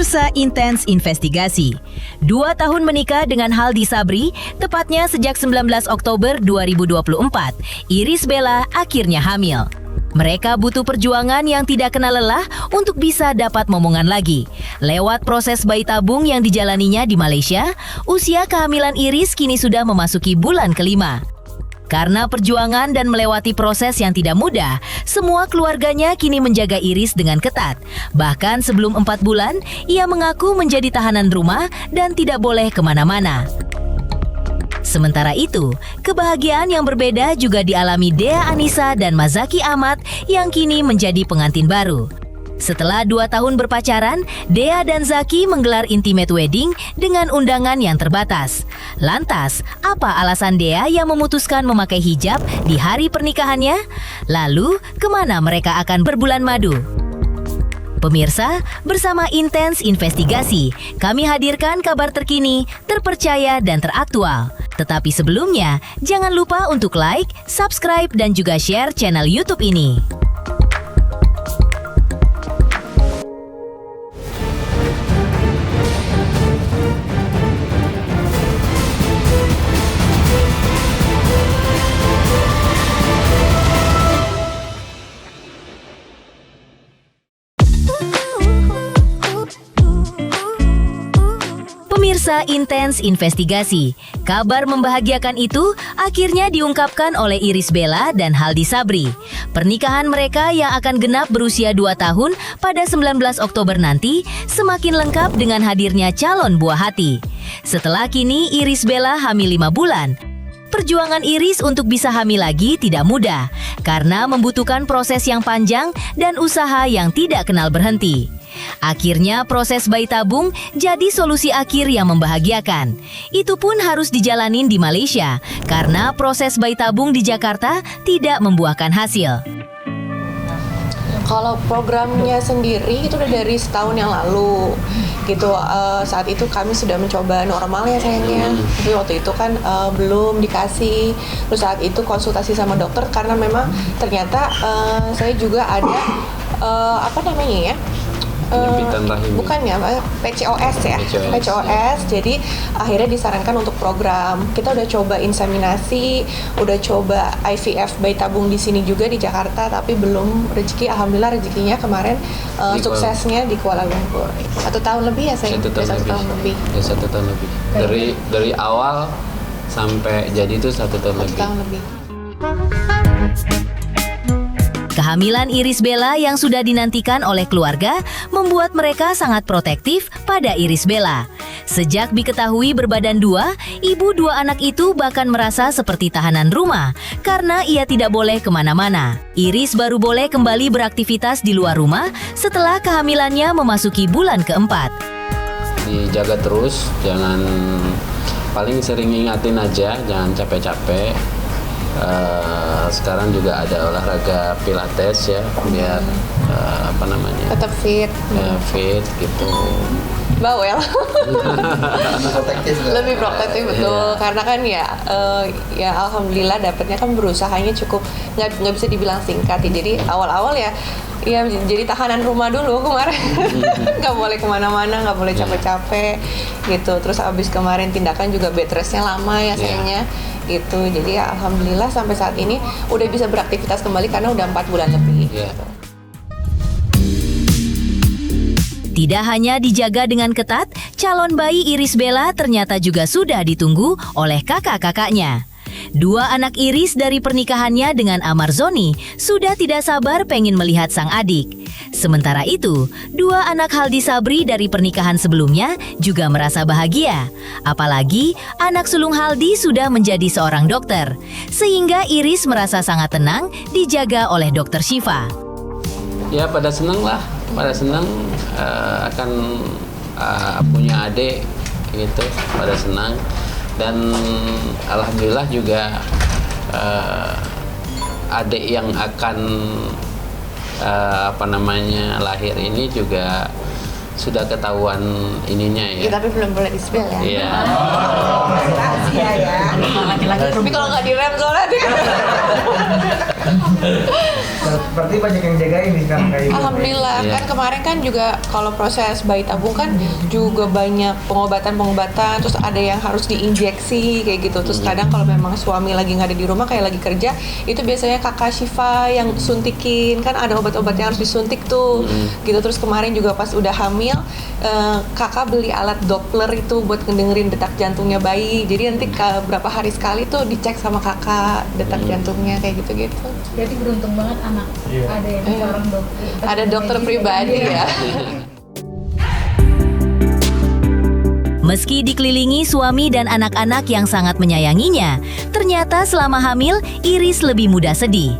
Pemirsa Intens Investigasi. 2 tahun menikah dengan Haldi Sabri, tepatnya sejak 19 Oktober 2024, Irish Bella akhirnya hamil. Mereka butuh perjuangan yang tidak kenal lelah untuk bisa dapat momongan lagi. Lewat proses bayi tabung yang dijalaninya di Malaysia, usia kehamilan Irish kini sudah memasuki bulan kelima. Karena perjuangan dan melewati proses yang tidak mudah, semua keluarganya kini menjaga Irish dengan ketat. Bahkan sebelum 4 bulan, ia mengaku menjadi tahanan rumah dan tidak boleh kemana-mana. Sementara itu, kebahagiaan yang berbeda juga dialami Dea Anissa dan Mazaki Ahmad yang kini menjadi pengantin baru. Setelah 2 tahun berpacaran, Dea dan Zaki menggelar intimate wedding dengan undangan yang terbatas. Lantas, apa alasan Dea yang memutuskan memakai hijab di hari pernikahannya? Lalu, kemana mereka akan berbulan madu? Pemirsa, bersama Intens Investigasi, kami hadirkan kabar terkini, terpercaya, dan teraktual. Tetapi sebelumnya, jangan lupa untuk like, subscribe, dan juga share channel YouTube ini. Pemirsa Intens Investigasi, kabar membahagiakan itu akhirnya diungkapkan oleh Irish Bella dan Haldi Sabri. Pernikahan mereka yang akan genap berusia 2 tahun pada 19 Oktober nanti semakin lengkap dengan hadirnya calon buah hati. Setelah kini Irish Bella hamil 5 bulan, perjuangan Irish untuk bisa hamil lagi tidak mudah karena membutuhkan proses yang panjang dan usaha yang tidak kenal berhenti. Akhirnya proses bayi tabung jadi solusi akhir yang membahagiakan. Itu pun harus dijalanin di Malaysia karena proses bayi tabung di Jakarta tidak membuahkan hasil. Kalau programnya sendiri itu udah dari setahun yang lalu gitu. Saat itu kami sudah mencoba normal ya sayangnya, tapi waktu itu kan belum dikasih. Terus saat itu konsultasi sama dokter karena memang ternyata saya juga ada apa namanya ya, penyempitan rahim. Bukan ya, PCOS ya. PCOS. Jadi akhirnya disarankan untuk program. Kita udah coba inseminasi, udah coba IVF bayi tabung di sini juga di Jakarta, tapi belum rezeki. Alhamdulillah rezekinya kemarin suksesnya di Kuala Lumpur. 1 tahun lebih ya saya. 1 tahun lebih. Ya 1 tahun lebih. Dari awal sampai jadi itu 1 tahun lebih. 1 tahun lebih. Kehamilan Irish Bella yang sudah dinantikan oleh keluarga membuat mereka sangat protektif pada Irish Bella. Sejak diketahui berbadan 2, ibu 2 anak itu bahkan merasa seperti tahanan rumah karena ia tidak boleh kemana-mana. Irish baru boleh kembali beraktivitas di luar rumah setelah kehamilannya memasuki bulan keempat. Dijaga terus, jangan, paling sering ingatin aja, jangan capek-capek. Sekarang juga ada olahraga pilates ya, biar apa namanya, Tetap fit. Fit gitu. Bawel. Lebih protektif betul. Karena kan ya alhamdulillah dapatnya kan berusahanya cukup, nggak bisa dibilang singkat ya. Jadi awal-awal ya jadi tahanan rumah dulu kemarin. Nggak boleh kemana-mana, nggak boleh capek-capek gitu. Terus abis kemarin tindakan juga bed restnya lama ya sayangnya gitu. Jadi ya alhamdulillah sampai saat ini udah bisa beraktivitas kembali karena udah 4 bulan lebih gitu. Tidak hanya dijaga dengan ketat, calon bayi Irish Bella ternyata juga sudah ditunggu oleh kakak-kakaknya. 2 anak Irish dari pernikahannya dengan Amar Zoni sudah tidak sabar pengen melihat sang adik. Sementara itu, 2 anak Haldi Sabri dari pernikahan sebelumnya juga merasa bahagia. Apalagi anak sulung Haldi sudah menjadi seorang dokter, sehingga Irish merasa sangat tenang dijaga oleh Dokter Syifa. Ya pada senang lah, pada senang akan punya adik gitu, pada senang. Dan alhamdulillah juga adik yang akan lahir ini juga sudah ketahuan ininya ya. Tapi belum boleh di-spill ya. Iya. Rahasia ya. Laki-laki. Tapi kalau nggak direm soalnya Berarti banyak yang jagain nih sekarang kayak gitu. Alhamdulillah, Iya. kan kemarin kan juga kalau proses bayi tabung kan juga banyak pengobatan, terus ada yang harus diinjeksi kayak gitu. Terus kadang kalau memang suami lagi nggak ada di rumah kayak lagi kerja, itu biasanya kakak Syifa yang suntikin, kan ada obat-obat yang harus disuntik tuh, gitu. Terus kemarin juga pas udah hamil, kakak beli alat Doppler itu buat ngedengerin detak jantungnya bayi. Jadi nanti berapa hari sekali tuh dicek sama kakak detak jantungnya kayak gitu-gitu. Berarti beruntung banget anak ada yang seorang dokter. Ada dokter pribadi ya. Meski dikelilingi suami dan anak-anak yang sangat menyayanginya, ternyata selama hamil, Iris lebih mudah sedih.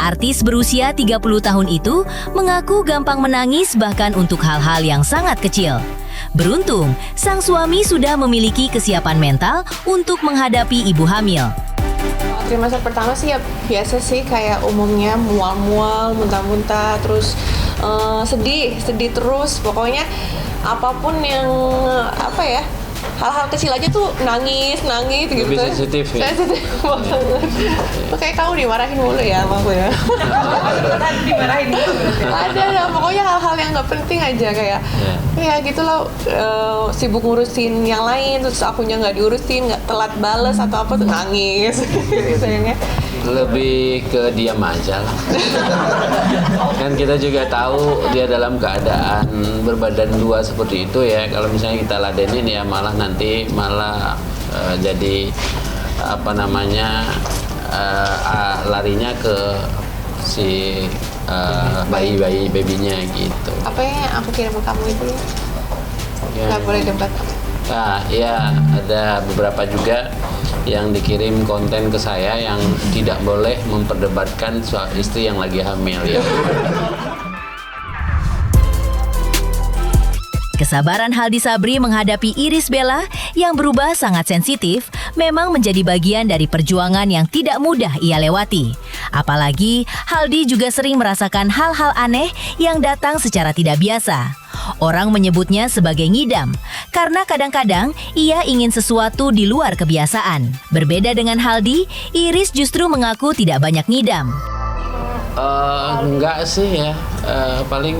Artis berusia 30 tahun itu mengaku gampang menangis bahkan untuk hal-hal yang sangat kecil. Beruntung, sang suami sudah memiliki kesiapan mental untuk menghadapi ibu hamil. Trimester pertama sih ya biasa sih kayak umumnya mual-mual, muntah-muntah, terus sedih terus. Pokoknya apapun yang apa ya, hal-hal kecil aja tuh nangis gitu. Lebih sensitif ya? Sensitif banget. Kayak kamu dimarahin mulu ya sama aku ya. Dimarahin gitu. Ada pokoknya hal-hal yang nggak penting aja kayak ya gitulah, sibuk ngurusin yang lain terus akunya nggak diurusin, nggak telat bales atau apa tuh nangis. Sayangnya Lebih ke diam aja lah. Kan kita juga tahu dia dalam keadaan berbadan dua seperti itu ya. Kalau misalnya kita ladenin ya malah nanti jadi apa namanya larinya ke si babynya gitu. apa yang aku kirim ke kamu itu Ya. nggak boleh debat. Nah, ya ada beberapa juga yang dikirim konten ke saya yang tidak boleh memperdebatkan soal istri yang lagi hamil ya. Kesabaran Haldi Sabri menghadapi Iris Bella yang berubah sangat sensitif memang menjadi bagian dari perjuangan yang tidak mudah ia lewati. Apalagi Haldi juga sering merasakan hal-hal aneh yang datang secara tidak biasa. Orang menyebutnya sebagai ngidam, karena kadang-kadang ia ingin sesuatu di luar kebiasaan. Berbeda dengan Haldi, Iris justru mengaku tidak banyak ngidam. Enggak sih ya, paling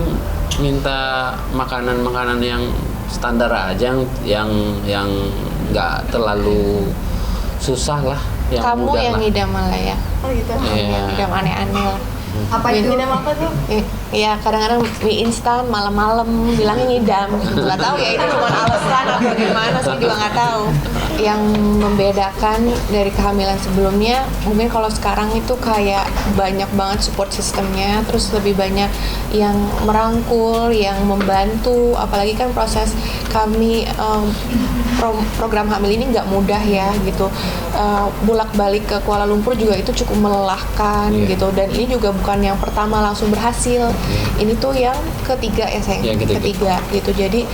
minta makanan-makanan yang standar aja, yang nggak terlalu susah lah, yang Kamu mudah yang lah. ngidam malah ya. Oh gitu. Iya. Ngidam aneh-aneh lah. Apa itu? Ngidam apa tuh? Iya, kadang-kadang mie instan malam-malam bilangnya ngidam. Nggak tahu ya itu cuma alasan atau gimana, saya juga nggak tahu. Yang membedakan dari kehamilan sebelumnya, mungkin kalau sekarang itu kayak banyak banget support sistemnya, terus lebih banyak yang merangkul, yang membantu. Apalagi kan proses kami program hamil ini nggak mudah ya gitu. Bolak-balik ke Kuala Lumpur juga itu cukup melelahkan gitu, dan ini juga bukan yang pertama langsung berhasil. Ini tuh yang ketiga ya sayang, Yang ketiga. gitu. Jadi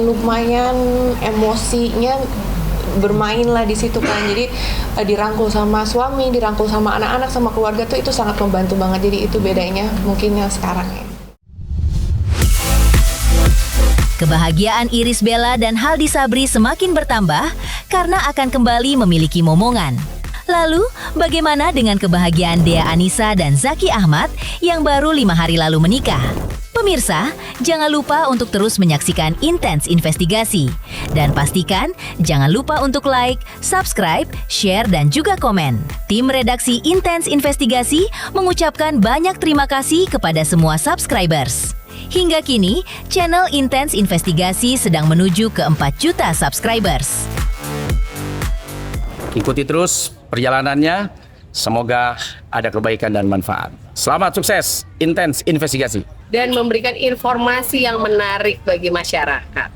lumayan emosinya bermain lah di situ kan. Jadi dirangkul sama suami, dirangkul sama anak-anak, sama keluarga tuh itu sangat membantu banget. Jadi itu bedanya mungkin yang sekarang ya. Kebahagiaan Iris Bella dan Haldi Sabri semakin bertambah karena akan kembali memiliki momongan. Lalu, bagaimana dengan kebahagiaan Dea Anissa dan Zaki Ahmad yang baru 5 hari lalu menikah? Pemirsa, jangan lupa untuk terus menyaksikan Intens Investigasi. Dan pastikan jangan lupa untuk like, subscribe, share, dan juga komen. Tim redaksi Intens Investigasi mengucapkan banyak terima kasih kepada semua subscribers. Hingga kini, channel Intens Investigasi sedang menuju ke 4 juta subscribers. Ikuti terus perjalanannya, semoga ada kebaikan dan manfaat. Selamat sukses, Intens Investigasi. Dan memberikan informasi yang menarik bagi masyarakat.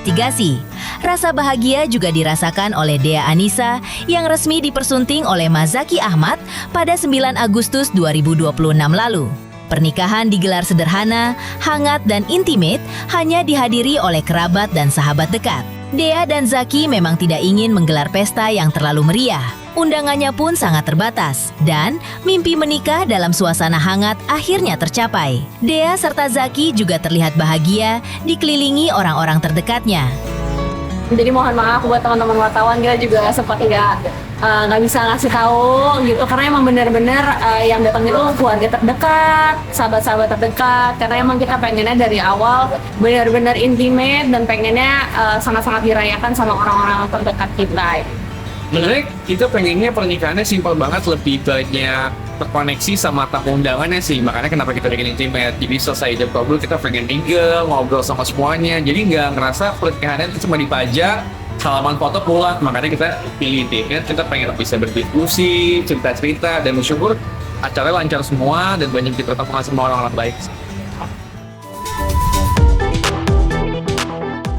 Investigasi. Rasa bahagia juga dirasakan oleh Dea Anissa yang resmi dipersunting oleh Mas Zaki Ahmad pada 9 Agustus 2026 lalu. Pernikahan digelar sederhana, hangat, dan intimate hanya dihadiri oleh kerabat dan sahabat dekat. Dea dan Zaki memang tidak ingin menggelar pesta yang terlalu meriah. Undangannya pun sangat terbatas dan mimpi menikah dalam suasana hangat akhirnya tercapai. Dea serta Zaki juga terlihat bahagia dikelilingi orang-orang terdekatnya. Jadi mohon maaf buat teman-teman wartawan, kita juga sempat nggak bisa ngasih tahu gitu, karena emang bener-bener yang datang itu keluarga terdekat, sahabat-sahabat terdekat, karena emang kita pengennya dari awal bener-bener intimate dan pengennya sangat-sangat dirayakan sama orang-orang terdekat kita. Sebenarnya kita pengennya pernikahannya simpel banget, lebih banyak terkoneksi sama tamu undangannya sih. Makanya kenapa kita pengen intimate. Jadi selesai jam 12 kita pengen mingle, ngobrol sama semuanya. Jadi nggak ngerasa pernikahannya itu cuma dipajak, salaman foto pulang. Makanya kita pilih intimate, kita pengen bisa berdiskusi, cerita-cerita, dan bersyukur acaranya lancar semua dan banyak dipertemukan sama orang-orang baik.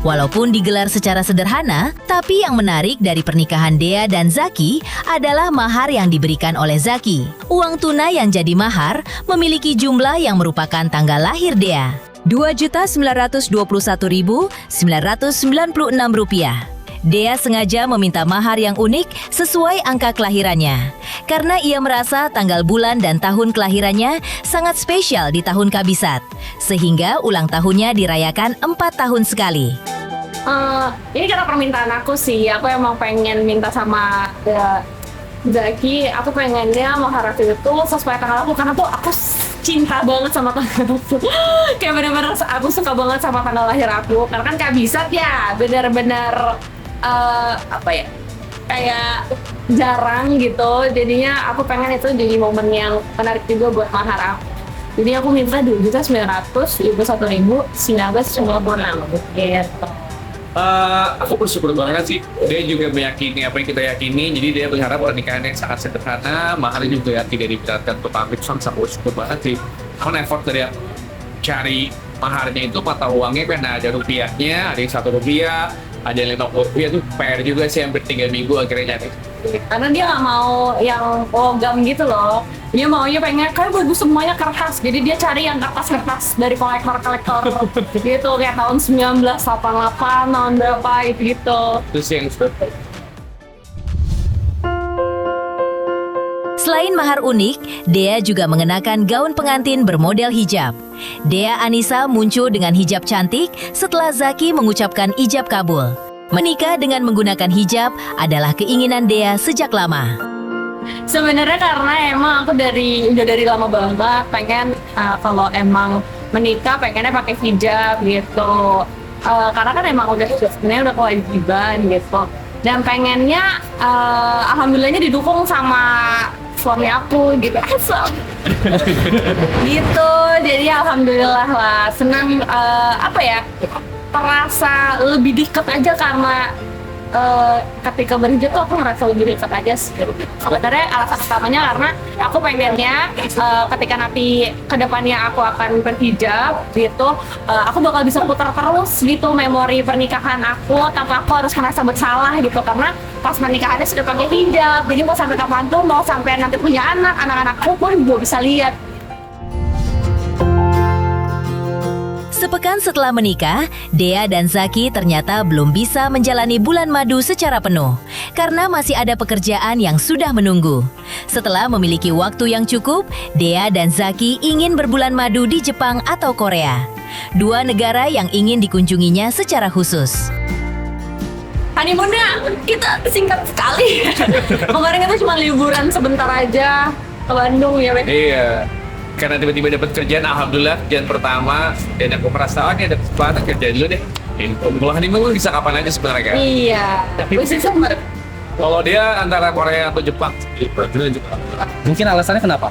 Walaupun digelar secara sederhana, tapi yang menarik dari pernikahan Dea dan Zaki adalah mahar yang diberikan oleh Zaki. Uang tunai yang jadi mahar memiliki jumlah yang merupakan tanggal lahir Dea, Rp2.921.996. Dea sengaja meminta mahar yang unik sesuai angka kelahirannya, karena ia merasa tanggal bulan dan tahun kelahirannya sangat spesial di tahun Kabisat, sehingga ulang tahunnya dirayakan 4 tahun sekali. Ini karena permintaan aku sih, aku emang pengen minta sama Zaki, aku pengennya mahar aku itu sesuai tanggal aku, karena tuh aku cinta banget sama tanggal aku. Kayak bener-bener aku suka banget sama tanggal lahir aku, karena kan Kabisat ya bener-bener kayak jarang gitu, jadinya aku pengen itu jadi momen yang menarik juga buat mahar aku. Jadi aku minta 2.921.996 gitu. Aku bersyukur banget sih, dia juga meyakini apa yang kita yakini, jadi dia berharap pernikahan yang sangat sederhana, mahalnya juga yang tidak diberatkan untuk pamit, sangat bersyukur banget sih. Karena effort dari cari maharnya itu mata uangnya kan ada rupiahnya, ada yang Rp1, ada yang Rp50, itu PR juga sih, hampir 3 minggu akhirnya nyari. Karena dia nggak mau yang logam gitu loh, dia maunya pengen kayak bagus semuanya kertas, jadi dia cari yang kertas-kertas dari kolektor gitu, kayak tahun 1988, tahun berapa gitu. Terus yang Selain mahar unik, Dea juga mengenakan gaun pengantin bermodel hijab. Dea Anissa muncul dengan hijab cantik setelah Zaki mengucapkan ijab kabul. Menikah dengan menggunakan hijab adalah keinginan Dea sejak lama. Sebenarnya karena emang aku udah dari lama banget pengen kalau emang menikah pengennya pakai hijab gitu. Karena kan emang sebenarnya udah kewajiban gitu. Dan pengennya alhamdulillahnya didukung sama suami aku gitu. Gitu. Jadi alhamdulillah lah, senang terasa lebih dekat aja karena ketika berhijab tuh aku ngerasa lebih dekat aja sih. Sebenarnya alasan utamanya karena aku pengennya ketika nanti kedepannya aku akan berhijab gitu, aku bakal bisa putar terus gitu memori pernikahan aku tanpa aku harus merasa bersalah gitu, karena pas pernikahannya sudah pakai hijab, jadi mau sampai kapanpun, mau sampai nanti punya anak-anakku pun juga bisa lihat. Sepekan setelah menikah, Dea dan Zaki ternyata belum bisa menjalani bulan madu secara penuh karena masih ada pekerjaan yang sudah menunggu. Setelah memiliki waktu yang cukup, Dea dan Zaki ingin berbulan madu di Jepang atau Korea, 2 negara yang ingin dikunjunginya secara khusus. Honeymoonnya kita singkat sekali. Kemarin kita cuma liburan sebentar aja ke Bandung ya, Ben? Iya, karena tiba-tiba dapat kerjaan, alhamdulillah kerjaan pertama, dan aku merasa ini ada kesempatan kerja dulu deh. Kalau honeymoon bisa kapan aja sebenarnya kan? Iya, masih sempet. Kalau dia antara Korea atau Jepang, Mungkin alasannya kenapa?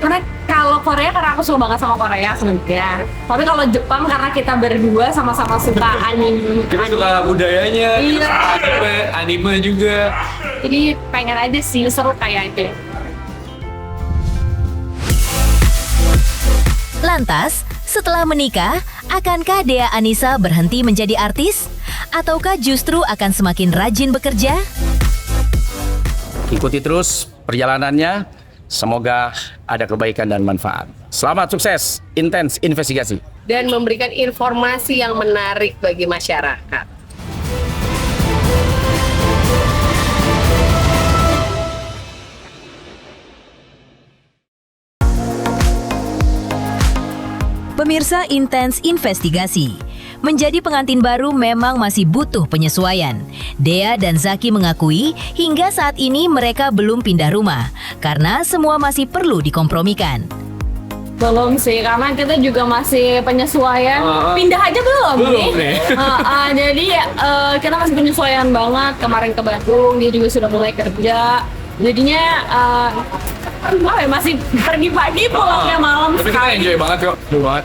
Karena kalau Korea karena aku suka banget sama Korea sebenarnya. Tapi kalau Jepang karena kita berdua sama-sama suka anime. kita suka budayanya, Iya. anime juga. Jadi pengen aja sih, seru kayaknya. Lantas, setelah menikah, akankah Dea Anissa berhenti menjadi artis? Ataukah justru akan semakin rajin bekerja? Ikuti terus perjalanannya, semoga ada kebaikan dan manfaat. Selamat sukses, Intens Investigasi. Dan memberikan informasi yang menarik bagi masyarakat. Pemirsa Intens Investigasi, menjadi pengantin baru memang masih butuh penyesuaian. Dea dan Zaki mengakui hingga saat ini mereka belum pindah rumah karena semua masih perlu dikompromikan. Belum sih, karena kita juga masih penyesuaian. Pindah aja belum nih. Jadi kita masih penyesuaian banget. Kemarin ke Bandung, dia juga sudah mulai kerja. Jadinya masih pergi pagi, pulangnya malam. Tapi kita enjoy banget kok, seru banget.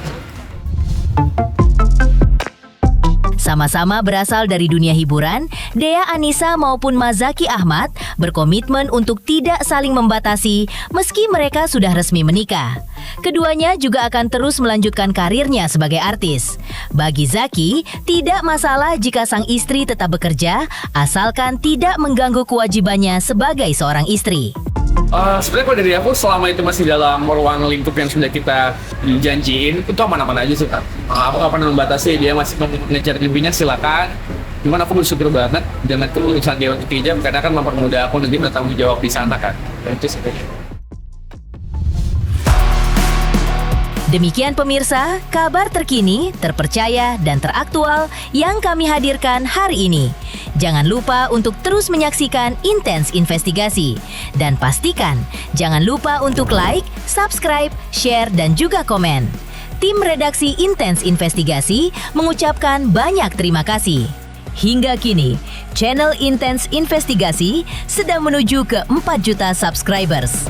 Sama-sama berasal dari dunia hiburan, Dea Anissa maupun Mazaki Ahmad berkomitmen untuk tidak saling membatasi meski mereka sudah resmi menikah. Keduanya juga akan terus melanjutkan karirnya sebagai artis. Bagi Zaki, tidak masalah jika sang istri tetap bekerja, asalkan tidak mengganggu kewajibannya sebagai seorang istri. Sebenarnya kalau dari aku selama itu masih dalam ruang lingkup yang sudah kita janjiin, itu aman-aman aja sih, Kak. Aku nggak pernah membatasi, dia masih mengejar mimpinya, silakan. Cuman aku bersyukur banget dengan keputusan dia untuk hijab, karena kan mempermudah aku nanti bertanggung jawab di sana kan. Itu sih. Demikian pemirsa, kabar terkini, terpercaya, dan teraktual yang kami hadirkan hari ini. Jangan lupa untuk terus menyaksikan Intens Investigasi. Dan pastikan, jangan lupa untuk like, subscribe, share, dan juga komen. Tim redaksi Intens Investigasi mengucapkan banyak terima kasih. Hingga kini, channel Intens Investigasi sedang menuju ke 4 juta subscribers.